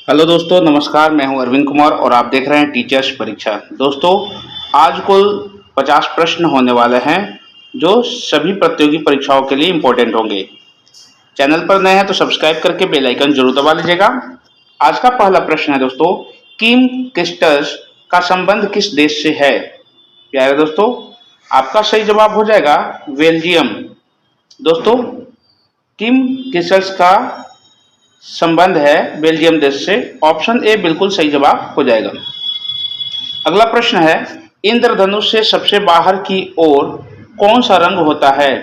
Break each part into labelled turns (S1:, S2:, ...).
S1: Hello दोस्तों, नमस्कार। मैं हूं अरविंद कुमार और आप देख रहे हैं टीचर्स परीक्षा। दोस्तों, आज कुल 50 प्रश्न होने वाले हैं जो सभी प्रतियोगी परीक्षाओं के लिए इम्पोर्टेंट होंगे। चैनल पर नए हैं तो सब्सक्राइब करके बेल आइकन जरूर दबा लीजिएगा। आज का पहला प्रश्न है दोस्तों, किम क्लिस्टर्स का संबंध किस देश से है? प्यारे दोस्तों, आपका सही जवाब हो जाएगा बेल्जियम। दोस्तों, किम क्लिस्टर्स का संबंध है बेल्जियम देश से। ऑप्शन ए बिल्कुल सही जवाब हो जाएगा। अगला प्रश्न है, इंद्रधनुष से सबसे बाहर की ओर कौन सा रंग होता है?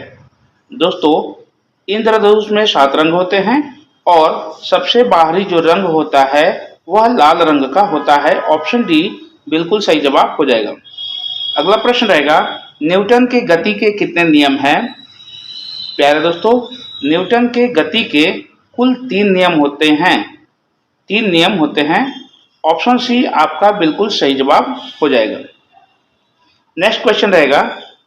S1: दोस्तों, इंद्रधनुष में 7 रंग होते हैं और सबसे बाहरी जो रंग होता है वह लाल रंग का होता है। ऑप्शन डी बिल्कुल सही जवाब हो जाएगा। अगला प्रश्न रहेगा, न्यूटन के गति के कितने नियम हैं? प्यारे दोस्तों, न्यूटन के गति के कुल 3 नियम होते हैं। 3 नियम होते हैं। ऑप्शन सी आपका बिल्कुल सही जवाब हो जाएगा। नेक्स्ट क्वेश्चन रहेगा,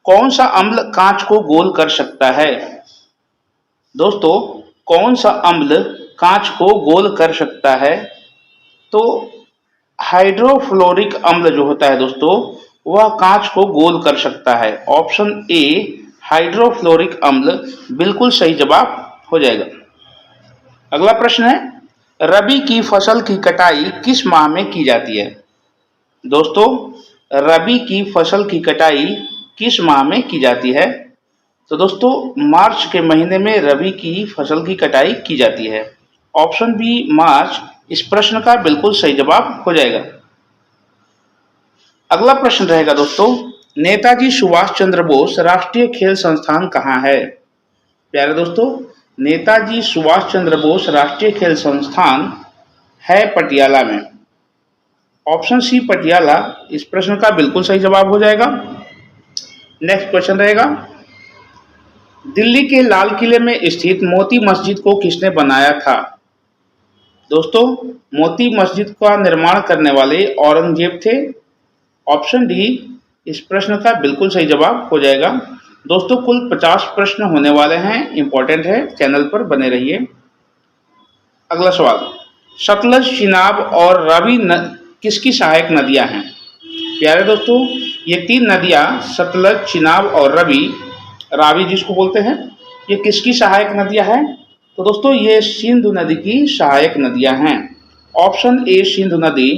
S1: कौन सा अम्ल कांच को गोल कर सकता है? दोस्तों, कौन सा अम्ल कांच को गोल कर सकता है? तो हाइड्रोफ्लोरिक अम्ल जो होता है दोस्तों, वह कांच को गोल कर सकता है। ऑप्शन ए हाइड्रोफ्लोरिक अम्ल बिल्कुल सही जवाब हो जाएगा। अगला प्रश्न है, रबी की फसल की कटाई किस माह में की जाती है? दोस्तों, रबी की फसल की कटाई किस माह में की जाती है? तो दोस्तों, मार्च के महीने में रबी की फसल की कटाई की जाती है। ऑप्शन बी मार्च इस प्रश्न का बिल्कुल सही जवाब हो जाएगा। अगला प्रश्न रहेगा दोस्तों, नेताजी सुभाष चंद्र बोस राष्ट्रीय खेल संस्थान कहाँ है? प्यारे दोस्तों, नेताजी सुभाष चंद्र बोस राष्ट्रीय खेल संस्थान है पटियाला में। ऑप्शन सी पटियाला इस प्रश्न का बिल्कुल सही जवाब हो जाएगा। नेक्स्ट क्वेश्चन रहेगा, दिल्ली के लाल किले में स्थित मोती मस्जिद को किसने बनाया था? दोस्तों, मोती मस्जिद का निर्माण करने वाले औरंगजेब थे। ऑप्शन डी इस प्रश्न का बिल्कुल सही जवाब हो जाएगा। दोस्तों, कुल 50 प्रश्न होने वाले हैं, इंपॉर्टेंट है, चैनल पर बने रहिए। अगला सवाल, सतलज, चिनाब और रावी किसकी सहायक नदियां हैं? प्यारे दोस्तों, ये 3 नदियां सतलज, चिनाब और रावी जिसको बोलते हैं, ये किसकी सहायक नदियां हैं? तो दोस्तों, ये सिंधु नदी की सहायक नदियां हैं। ऑप्शन ए सिंधु नदी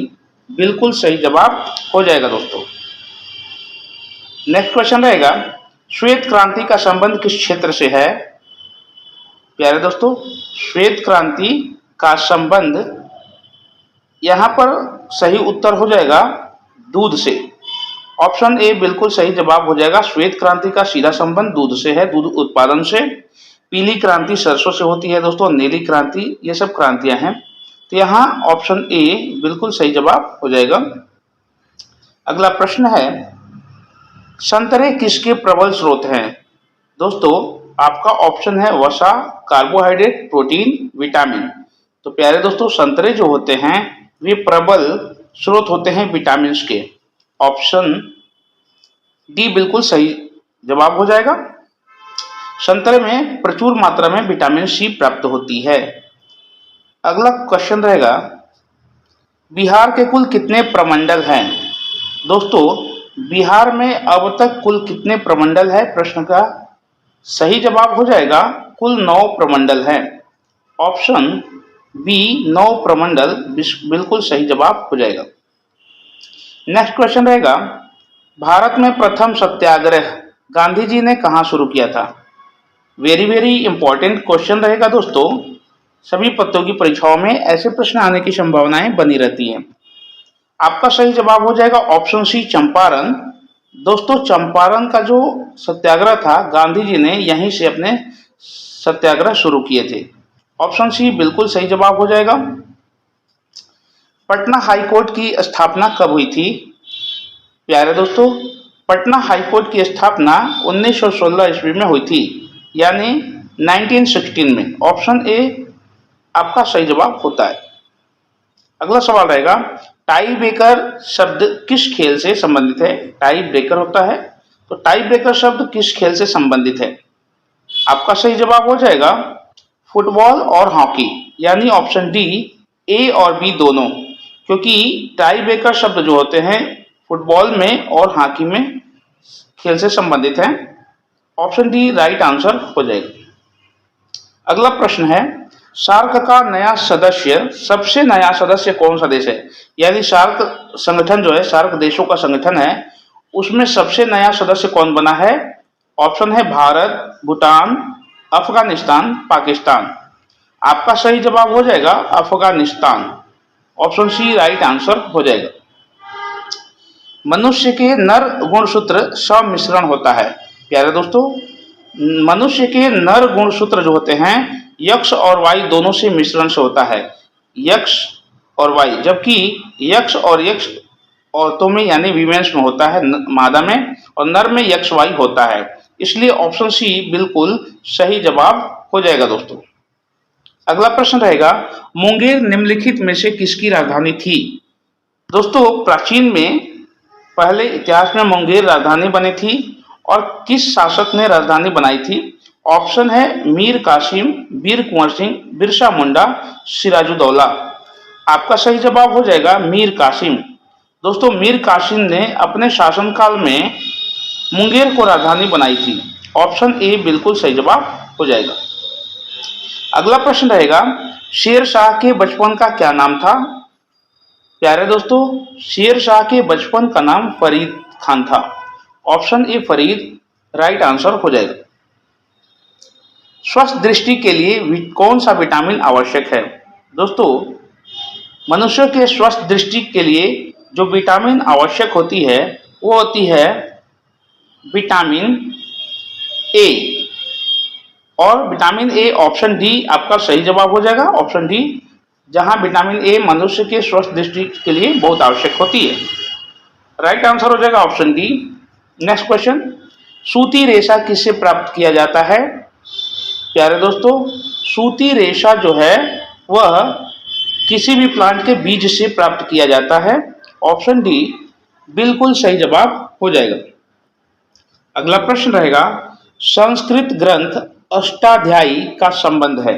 S1: बिल्कुल सही जवाब हो जाएगा दोस्तों। नेक्स्ट क्वेश्चन रहेगा, श्वेत क्रांति का संबंध किस क्षेत्र से है? प्यारे दोस्तों, श्वेत क्रांति का संबंध यहां पर सही उत्तर हो जाएगा दूध से। ऑप्शन ए बिल्कुल सही जवाब हो जाएगा। श्वेत क्रांति का सीधा संबंध दूध से है, दूध उत्पादन से। पीली क्रांति सरसों से होती है दोस्तों, नीली क्रांति, ये सब क्रांतियां हैं। तो यहाँ ऑप्शन ए बिल्कुल सही जवाब हो जाएगा। अगला प्रश्न है, संतरे किसके प्रबल स्रोत हैं? दोस्तों, आपका ऑप्शन है वसा, कार्बोहाइड्रेट, प्रोटीन, विटामिन। तो प्यारे दोस्तों, संतरे जो होते हैं वे प्रबल स्रोत होते हैं विटामिन के। ऑप्शन डी बिल्कुल सही जवाब हो जाएगा। संतरे में प्रचुर मात्रा में विटामिन सी प्राप्त होती है। अगला क्वेश्चन रहेगा, बिहार के कुल कितने प्रमंडल हैं? दोस्तों, बिहार में अब तक कुल कितने प्रमंडल है? प्रश्न का सही जवाब हो जाएगा कुल 9 प्रमंडल हैं। ऑप्शन बी 9 प्रमंडल बिल्कुल सही जवाब हो जाएगा। नेक्स्ट क्वेश्चन रहेगा, भारत में प्रथम सत्याग्रह गांधी जी ने कहां शुरू किया था? वेरी वेरी इंपॉर्टेंट क्वेश्चन रहेगा दोस्तों। सभी प्रतियोगी परीक्षाओं में ऐसे प्रश्न आने की संभावनाएं बनी रहती हैं। आपका सही जवाब हो जाएगा ऑप्शन सी चंपारण। दोस्तों, चंपारण का जो सत्याग्रह था, गांधी जी ने यहीं से अपने सत्याग्रह शुरू किए थे। ऑप्शन सी बिल्कुल सही जवाब हो जाएगा। पटना हाईकोर्ट की स्थापना कब हुई थी? प्यारे दोस्तों, पटना हाईकोर्ट की स्थापना 1916 ईस्वी में हुई थी, यानी 1916 में। ऑप्शन ए आपका सही जवाब होता है। अगला सवाल रहेगा, टाई ब्रेकर शब्द किस खेल से संबंधित है? टाई ब्रेकर होता है, तो टाई ब्रेकर शब्द किस खेल से संबंधित है? आपका सही जवाब हो जाएगा फुटबॉल और हॉकी, यानी ऑप्शन डी ए और बी दोनों, क्योंकि टाई ब्रेकर शब्द जो होते हैं फुटबॉल में और हॉकी में खेल से संबंधित हैं। ऑप्शन डी राइट आंसर हो जाएगा। अगला प्रश्न है, सार्क का नया सदस्य, सबसे नया सदस्य कौन सा देश है? यानी सार्क संगठन जो है, सार्क देशों का संगठन है, उसमें सबसे नया सदस्य कौन बना है? ऑप्शन है भारत, भूटान, अफगानिस्तान, पाकिस्तान। आपका सही जवाब हो जाएगा Afghanistan. Option C right answer हो जाएगा। मनुष्य के नर गुणसूत्र सम्मिश्रण होता है। प्यारे दोस्तों, मनुष्य के नर गुणसूत्र जो होते हैं यक्ष और वाई दोनों से मिश्रण से होता है, यक्ष और वाई, जबकि यक्ष और यक्ष औरतों में यानी वीमेन्स में होता है, मादा में, और नर में यक्ष वाई होता है। इसलिए ऑप्शन सी बिल्कुल सही जवाब हो जाएगा दोस्तों। अगला प्रश्न रहेगा, मुंगेर निम्नलिखित में से किसकी राजधानी थी? दोस्तों, प्राचीन में पहले इतिहास में मुंगेर राजधानी बनी थी और किस शासक ने राजधानी बनाई थी? ऑप्शन है मीर कासिम, वीर कुंवर सिंह, बिरसा मुंडा, सिराजुद्दौला। आपका सही जवाब हो जाएगा मीर कासिम। दोस्तों, मीर कासिम ने अपने शासनकाल में मुंगेर को राजधानी बनाई थी। ऑप्शन ए बिल्कुल सही जवाब हो जाएगा। अगला प्रश्न रहेगा, शेर शाह के बचपन का क्या नाम था? प्यारे दोस्तों, शेर शाह के बचपन का नाम फरीद खान था। Option A Farid right answer हो जाएगा। स्वस्थ दृष्टि के लिए कौन सा विटामिन आवश्यक है? दोस्तों, मनुष्य के स्वस्थ दृष्टि के लिए जो विटामिन आवश्यक होती है वो होती है विटामिन ए, और विटामिन ए ऑप्शन डी आपका सही जवाब हो जाएगा। ऑप्शन डी, जहां विटामिन ए मनुष्य के स्वस्थ दृष्टि के लिए बहुत आवश्यक होती है, राइट आंसर हो जाएगा ऑप्शन डी। नेक्स्ट क्वेश्चन, सूती रेशा किससे प्राप्त किया जाता है? प्यारे दोस्तों, सूती रेशा जो है वह किसी भी प्लांट के बीज से प्राप्त किया जाता है। ऑप्शन डी बिल्कुल सही जवाब हो जाएगा। अगला प्रश्न रहेगा, संस्कृत ग्रंथ अष्टाध्यायी का संबंध है।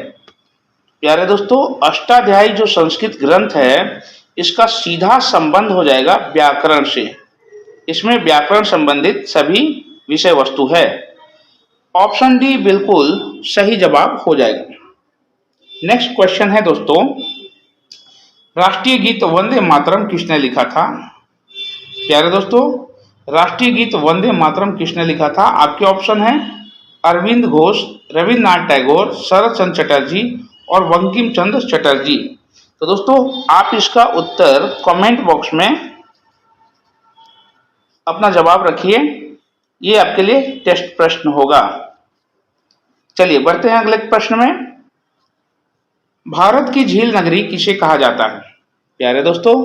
S1: प्यारे दोस्तों, अष्टाध्यायी जो संस्कृत ग्रंथ है इसका सीधा संबंध हो जाएगा व्याकरण से। इसमें व्याकरण संबंधित सभी विषय वस्तु है। ऑप्शन डी बिल्कुल सही जवाब हो जाएगा। नेक्स्ट क्वेश्चन है दोस्तों, राष्ट्रीय गीत वंदे मातरम किसने लिखा था? प्यारे दोस्तों, राष्ट्रीय गीत वंदे मातरम किसने लिखा था? आपके ऑप्शन है अरविंद घोष, रविन्द्रनाथ टैगोर, शरत चंद्र चटर्जी और बंकिम चंद्र चटर्जी। तो दोस्तों, आप इसका उत्तर कमेंट बॉक्स में अपना जवाब रखिए, ये आपके लिए टेस्ट प्रश्न होगा। चलिए बढ़ते हैं अगले प्रश्न में। भारत की झील नगरी किसे कहा जाता है? प्यारे दोस्तों,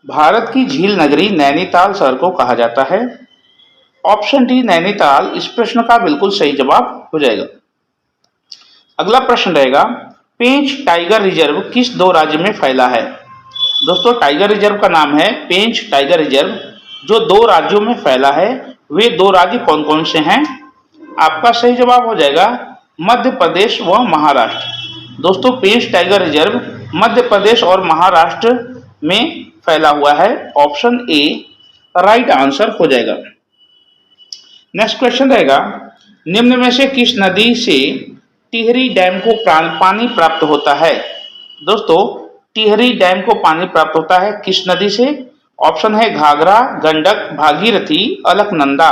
S1: भारत की झील नगरी नैनीताल शहर को कहा जाता है। ऑप्शन डी नैनीताल इस प्रश्न का बिल्कुल सही जवाब हो जाएगा। अगला प्रश्न रहेगा, पेंच टाइगर रिजर्व किस दो राज्य में फैला है? दोस्तों, टाइगर रिजर्व का नाम है पेंच टाइगर रिजर्व, जो दो राज्यों में फैला है। वे दो राज्य कौन कौन से हैं? आपका सही जवाब हो जाएगा मध्य प्रदेश व महाराष्ट्र। दोस्तों, पेंच टाइगर रिजर्व मध्य प्रदेश और महाराष्ट्र में फैला हुआ है। ऑप्शन ए राइट आंसर हो जाएगा। नेक्स्ट क्वेश्चन रहेगा, निम्न में से किस नदी से टिहरी डैम को पानी प्राप्त होता है? दोस्तों, टिहरी डैम को पानी प्राप्त होता है किस नदी से? ऑप्शन है घाघरा, गंडक, भागीरथी, अलकनंदा।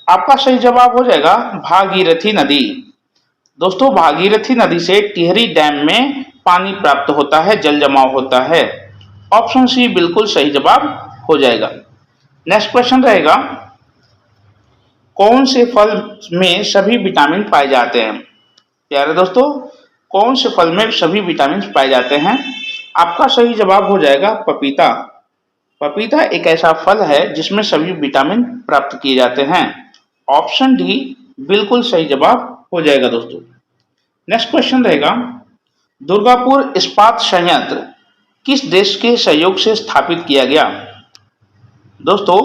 S1: आपका सही जवाब हो जाएगा भागीरथी नदी। दोस्तों, भागीरथी नदी से टिहरी डैम में पानी प्राप्त होता है, जल जमाव होता है। ऑप्शन सी बिल्कुल सही जवाब हो जाएगा। नेक्स्ट क्वेश्चन रहेगा, कौन से फल में सभी विटामिन पाए जाते हैं? प्यारे दोस्तों, कौन से फल में सभी विटामिन पाए जाते हैं? आपका सही जवाब हो जाएगा पपीता। पपीता एक ऐसा फल है जिसमें सभी विटामिन प्राप्त किए जाते हैं। ऑप्शन डी बिल्कुल सही जवाब हो जाएगा दोस्तों। नेक्स्ट क्वेश्चन रहेगा, दुर्गापुर इस्पात संयंत्र किस देश के सहयोग से स्थापित किया गया? दोस्तों,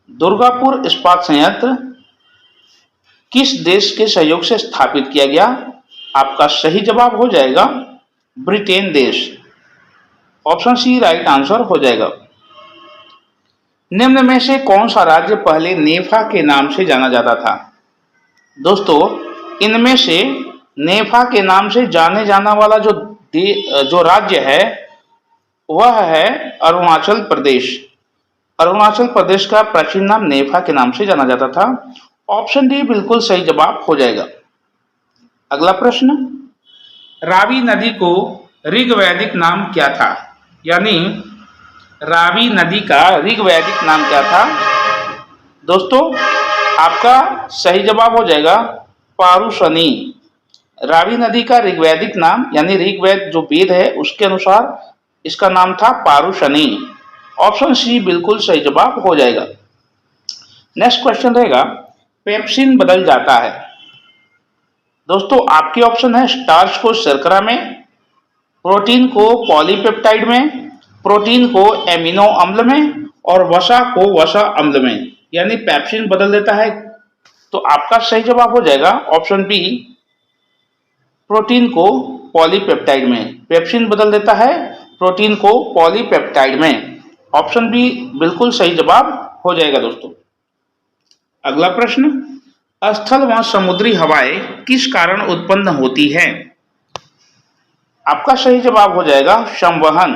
S1: दुर्गापुर इस्पात संयंत्र किस देश के सहयोग से स्थापित किया गया? आपका सही जवाब हो जाएगा ब्रिटेन देश। ऑप्शन सी राइट आंसर हो जाएगा। निम्न में से कौन सा राज्य पहले नेफा के नाम से जाना जाता था? दोस्तों, इनमें से नेफा के नाम से जाने जाना वाला जो राज्य है वह है अरुणाचल प्रदेश। अरुणाचल प्रदेश का प्राचीन नाम नेफा के नाम से जाना जाता था। ऑप्शन डी बिल्कुल सही जवाब हो जाएगा। अगला प्रश्न, रावी नदी को ऋग्वैदिक नाम क्या था? यानी रावी नदी का ऋग्वैदिक नाम क्या था? दोस्तों, आपका सही जवाब हो जाएगा पारुशनी। रावी नदी का ऋग्वैदिक नाम यानी ऋग्वेद जो वेद है उसके अनुसार इसका नाम था पारुशनी। ऑप्शन सी बिल्कुल सही जवाब हो जाएगा। नेक्स्ट क्वेश्चन रहेगा, पेप्सिन बदल जाता है। दोस्तों, आपके ऑप्शन है स्टार्च को शर्करा में, प्रोटीन को पॉलीपेप्टाइड में, प्रोटीन को एमिनो अम्ल में और वसा को वसा अम्ल में। यानी पेप्सिन बदल देता है, तो आपका सही जवाब हो जाएगा ऑप्शन बी, प्रोटीन को पॉलीपेप्टाइड में। पेप्सिन बदल देता है प्रोटीन को पॉलीपेप्टाइड में। ऑप्शन बी बिल्कुल सही जवाब हो जाएगा दोस्तों। अगला प्रश्न, स्थल व समुद्री हवाएं किस कारण उत्पन्न होती हैं? आपका सही जवाब हो जाएगा संवहन।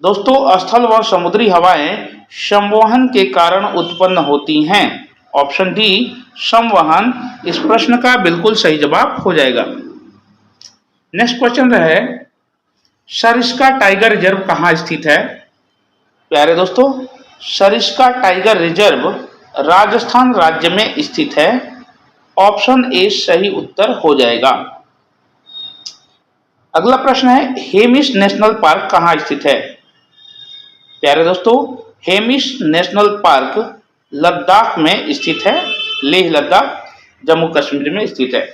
S1: दोस्तों, स्थल व समुद्री हवाएं संवहन के कारण उत्पन्न होती हैं। ऑप्शन डी संवहन इस प्रश्न का बिल्कुल सही जवाब हो जाएगा। नेक्स्ट क्वेश्चन है, सरिस्का टाइगर रिजर्व कहाँ स्थित है? प्यारे दोस्तों, सरिस्का टाइगर रिजर्व राजस्थान राज्य में स्थित है। ऑप्शन ए सही उत्तर हो जाएगा। अगला प्रश्न है, हेमिस नेशनल पार्क कहाँ स्थित है? प्यारे दोस्तों, हेमिस नेशनल पार्क लद्दाख में स्थित है। लेह लद्दाख जम्मू कश्मीर में स्थित है।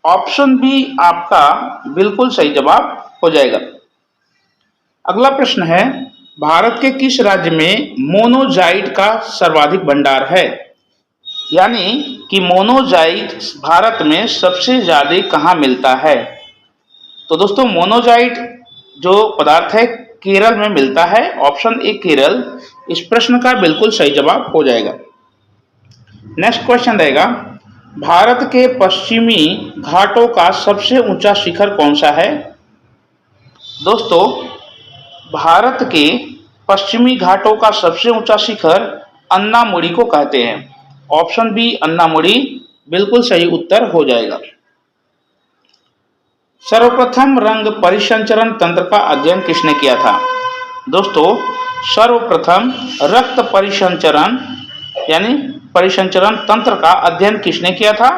S1: ऑप्शन बी आपका बिल्कुल सही जवाब हो जाएगा। अगला प्रश्न है, भारत के किस राज्य में मोनोजाइट का सर्वाधिक भंडार है? यानी कि मोनोजाइट भारत में सबसे ज्यादा कहाँ मिलता है? तो दोस्तों, मोनोजाइट जो पदार्थ है केरल में मिलता है। ऑप्शन ए केरल इस प्रश्न का बिल्कुल सही जवाब हो जाएगा। नेक्स्ट क्वेश्चन रहेगा, भारत के पश्चिमी घाटों का सबसे ऊंचा शिखर कौन सा है? दोस्तों, भारत के पश्चिमी घाटों का सबसे ऊंचा शिखर अन्नामुडी को कहते हैं। ऑप्शन बी अन्नामुडी बिल्कुल सही उत्तर हो जाएगा। सर्वप्रथम रंग परिसंचरण तंत्र का अध्ययन किसने किया था? दोस्तों, सर्वप्रथम रक्त परिसंचरण यानी परिसंचरण तंत्र का अध्ययन किसने किया था?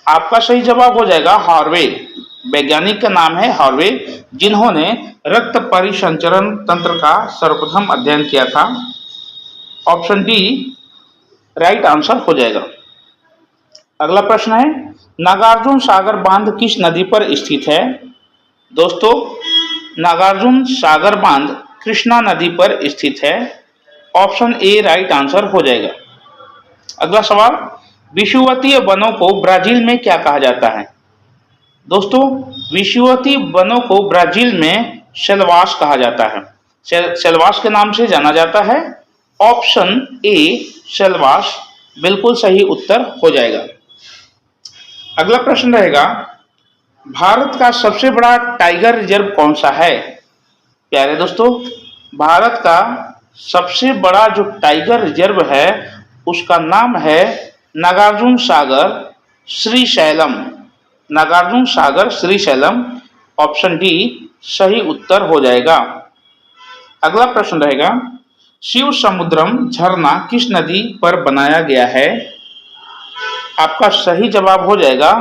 S1: आपका सही जवाब हो जाएगा हार्वे। वैज्ञानिक का नाम है हार्वे, जिन्होंने रक्त परिसंचरण तंत्र का सर्वप्रथम अध्ययन किया था। ऑप्शन डी राइट आंसर हो जाएगा। अगला प्रश्न है, नागार्जुन सागर बांध किस नदी पर स्थित है? दोस्तों, नागार्जुन सागर बांध कृष्णा नदी पर स्थित है। ऑप्शन ए राइट आंसर हो जाएगा। अगला सवाल, विषुवतीय वनों को ब्राजील में क्या कहा जाता है? दोस्तों, विषुवतीय वनों को ब्राजील में सेल्वास कहा जाता है। सेल्वास के नाम से जाना जाता है। ऑप्शन ए सेल्वास बिल्कुल सही उत्तर हो जाएगा। अगला प्रश्न रहेगा, भारत का सबसे बड़ा टाइगर रिजर्व कौन सा है? प्यारे दोस्तों, भारत का सबसे बड़ा जो टाइगर रिजर्व है उसका नाम है नागार्जुन सागर श्रीशैलम। नागार्जुन सागर श्रीशैलम। ऑप्शन डी सही उत्तर हो जाएगा। अगला प्रश्न रहेगा, शिव समुद्रम झरना किस नदी पर बनाया गया है? आपका सही जवाब हो जाएगा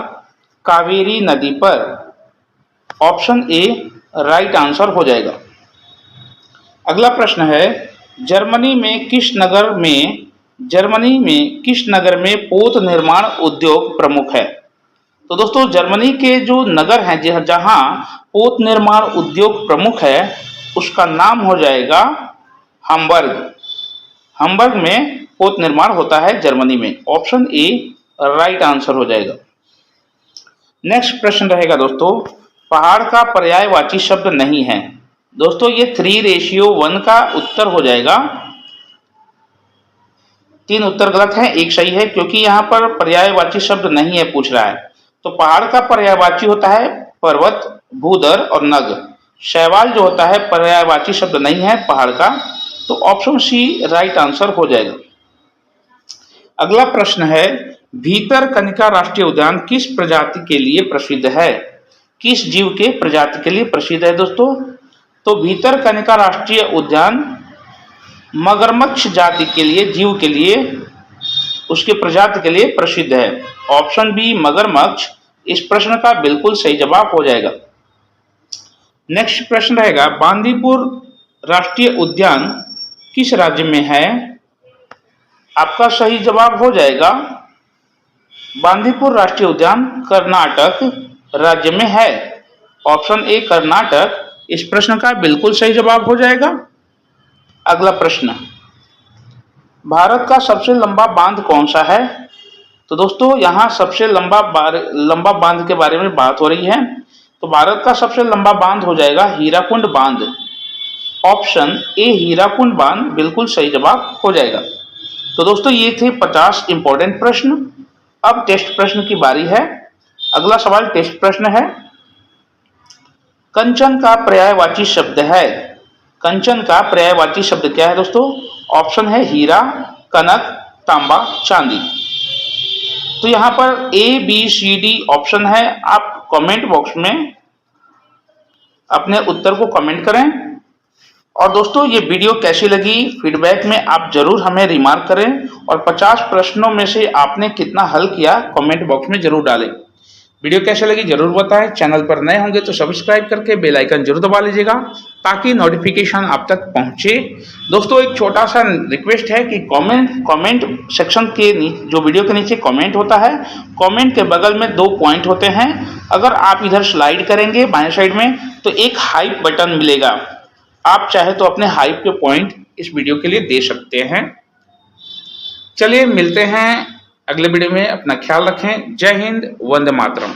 S1: कावेरी नदी पर। ऑप्शन ए राइट आंसर हो जाएगा। अगला प्रश्न है, जर्मनी में किस नगर में पोत निर्माण उद्योग प्रमुख है? तो दोस्तों, जर्मनी के जो नगर हैं जहां पोत निर्माण उद्योग प्रमुख है उसका नाम हो जाएगा हम्बर्ग। हम्बर्ग में पोत निर्माण होता है जर्मनी में। ऑप्शन ए राइट आंसर हो जाएगा। नेक्स्ट प्रश्न रहेगा दोस्तों, पहाड़ का पर्यायवाची शब्द नहीं है। दोस्तों ये 3:1 का उत्तर हो जाएगा। 3 उत्तर गलत है, एक सही है, क्योंकि यहाँ पर पर्यायवाची शब्द नहीं है पूछ रहा है। तो पहाड़ का पर्यायवाची होता है पर्वत, भूदर और नग। शैवाल जो होता है पर्यायवाची शब्द नहीं है पहाड़ का। तो ऑप्शन सी राइट आंसर हो जाएगा। अगला प्रश्न है, भीतरकनिका राष्ट्रीय उद्यान किस प्रजाति के लिए प्रसिद्ध है? किस जीव के प्रजाति के लिए प्रसिद्ध है दोस्तों? तो भीतरकनिका राष्ट्रीय उद्यान मगरमच्छ जाति के लिए, जीव के लिए, उसके प्रजाति के लिए प्रसिद्ध है। ऑप्शन बी मगरमच्छ इस प्रश्न का बिल्कुल सही जवाब हो जाएगा। नेक्स्ट प्रश्न रहेगा, बांदीपुर राष्ट्रीय उद्यान किस राज्य में है? आपका सही जवाब हो जाएगा बांदीपुर राष्ट्रीय उद्यान कर्नाटक राज्य में है। ऑप्शन ए कर्नाटक इस प्रश्न का बिल्कुल सही जवाब हो जाएगा। अगला प्रश्न, भारत का सबसे लंबा बांध कौन सा है? तो दोस्तों यहाँ सबसे लंबा बांध के बारे में बात हो रही है। तो भारत का सबसे लंबा बांध हो जाएगा हीराकुंड बांध। ऑप्शन ए हीराकुंड बांध बिल्कुल सही जवाब हो जाएगा। तो दोस्तों ये थे 50 इंपॉर्टेंट प्रश्न। अब टेस्ट प्रश्न की बारी है। अगला सवाल टेस्ट प्रश्न है, कंचन का पर्यायवाची शब्द है। कंचन का पर्यायवाची शब्द क्या है दोस्तों? ऑप्शन है हीरा, कनक, तांबा, चांदी। तो यहाँ पर A B C D option है। आप कमेंट बॉक्स में अपने उत्तर को कमेंट करें। और दोस्तों ये वीडियो कैसी लगी फीडबैक में आप जरूर हमें रिमार्क करें। और 50 प्रश्नों में से आपने कितना हल किया कमेंट बॉक्स में जरूर डालें। वीडियो कैसे लगी जरूर बताएं। चैनल पर नए होंगे तो सब्सक्राइब करके बेल आइकन जरूर दबा लीजिएगा ताकि नोटिफिकेशन आप तक पहुंचे। दोस्तों एक छोटा सा रिक्वेस्ट है कि कमेंट सेक्शन के नीचे, जो वीडियो के नीचे कमेंट होता है, कमेंट के बगल में 2 पॉइंट होते हैं। अगर आप इधर स्लाइड करेंगे बाएं साइड में तो एक हाइप बटन मिलेगा। आप चाहे तो अपने हाइप के पॉइंट इस वीडियो के लिए दे सकते हैं। चलिए मिलते हैं अगले वीडियो में। अपना ख्याल रखें। जय हिंद, वंदे मातरम।